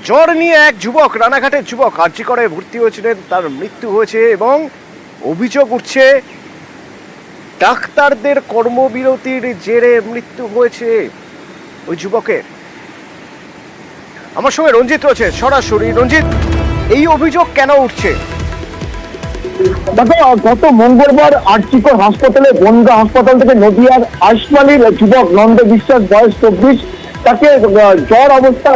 জ্বর নিয়ে এক যুবক, রানাঘাটের যুবক আরজি করে ভর্তি হয়েছিলেন, তার মৃত্যু হয়েছে এবং অভিযোগ উঠছে ডাক্তারদের কর্মবিরতির জেরে মৃত্যু হয়েছে ওই যুবকের। আমার সঙ্গে রঞ্জিত রয়েছে সরাসরি। রঞ্জিত, এই অভিযোগ কেন উঠছে? দেখো, গত মঙ্গলবার আরজিকর হাসপাতালে, বনগা হাসপাতাল থেকে নদিয়ার আশমালির যুবক নন্দ বিশ্বাস, বয়স 24, তাকে জ্বর অবস্থা,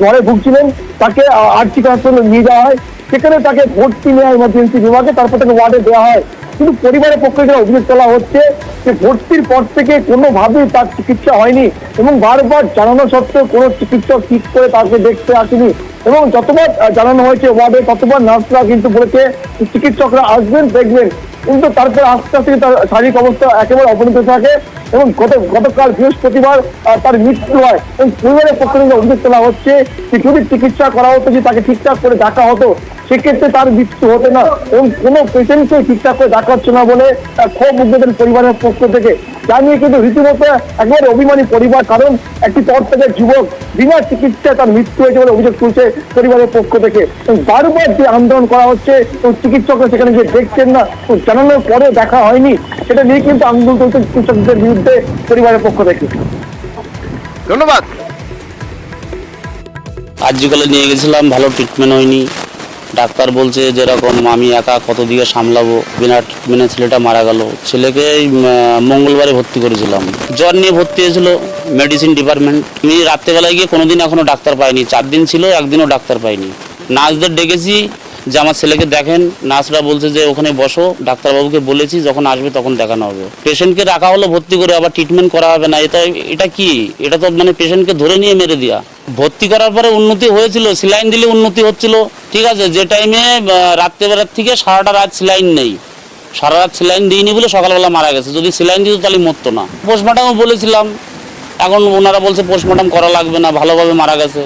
জ্বরে ভুগছিলেন, তাকে আরজিকর হাসপাতালে নিয়ে যাওয়া হয়। সেখানে তাকে ভর্তি নেওয়া ইমার্জেন্সি বিভাগে, তারপর তাকে ওয়ার্ডে দেওয়া হয়। কিন্তু পরিবারের পক্ষ থেকে অভিযোগ তোলা হচ্ছে যে ভর্তির পর থেকে কোনোভাবেই তার চিকিৎসা হয়নি এবং বারবার জানানো সত্ত্বেও কোনো চিকিৎসক ঠিক করে তাকে দেখতে আসেনি। এবং যতবার জানানো হয়েছে ওয়ার্ডে, ততবার নার্সরা কিন্তু বলেছে চিকিৎসকরা আসবেন, দেখবেন, কিন্তু তারপর আস্তে আস্তে তার শারীরিক অবস্থা একেবারে অবনত থাকে এবং গতকাল বৃহস্পতিবার তার মৃত্যু হয়। এবং পরিবারের পক্ষ থেকে অভিযোগ তোলা হচ্ছে যে যদি চিকিৎসা করা হতো, যে তাকে ঠিকঠাক করে দেখা হতো, সেক্ষেত্রে তার মৃত্যু হতো না এবং কোনো পেশেন্টকে ঠিকঠাক করে দেখা হচ্ছে না বলে ক্ষোভ উঠেছেন পরিবারের পক্ষ থেকে। জানিয়ে কিন্তু রীতিমতো একবারে অভিমানী পরিবার, কারণ একটি তর থেকে যুবক বিনা চিকিৎসায় তার মৃত্যু হয়েছে বলে অভিযোগ তুলছে পরিবারের পক্ষ থেকে। বারবার যে আন্দোলন করা হচ্ছে এবং চিকিৎসকরা সেখানে গিয়ে দেখছেন না, জানানোর পরে দেখা হয়নি, সেটা নিয়ে কিন্তু আন্দোলন চলছে চিকিৎসকদের বিরুদ্ধে পরিবারের পক্ষ থেকে। ধন্যবাদ। আরজিকলে নিয়ে গেছিলাম, ভালো ট্রিটমেন্ট হয়নি। ডাক্তার বলছে যেরকম আমি একা কত দিকে সামলাবো, বিনা ট্রিটমেন্টে ছেলেটা মারা গেল। ছেলেকে মঙ্গলবারে ভর্তি করেছিলাম, জ্বর নিয়ে ভর্তি হয়েছিল মেডিসিন ডিপার্টমেন্ট। আমি রাত্রেবেলায় গিয়ে কোনোদিন এখনো ডাক্তার পাইনি, 4 দিন ছিল, একদিনও ডাক্তার পাইনি। নার্সদের ডেকেছি যে আমার ছেলেকে দেখেন, নার্সরা বলছে যে ওখানে বসো, ডাক্তারবাবুকে বলেছি যখন আসবে তখন দেখানো হবে। পেশেন্টকে রাখা হলো ভর্তি করে, আবার ট্রিটমেন্ট করা হবে না, এটা কি? এটা তো মানে পেশেন্টকে ধরে নিয়ে মেরে দেওয়া। ভর্তি করার পরে উন্নতি হয়েছিল, স্যালাইন দিলে উন্নতি হচ্ছিল, ঠিক আছে। যে টাইমে রাত্রেবেলার থেকে সারাটা রাত স্যালাইন নেই, সারা রাত স্যালাইন দিইনি বলে সকালবেলা মারা গেছে। যদি স্যালাইন দিত তাহলে মরতো না। পোস্টমর্টমও বলেছিলাম, এখন ওনারা বলছে পোস্টমর্টম করা লাগবে না, ভালোভাবে মারা গেছে।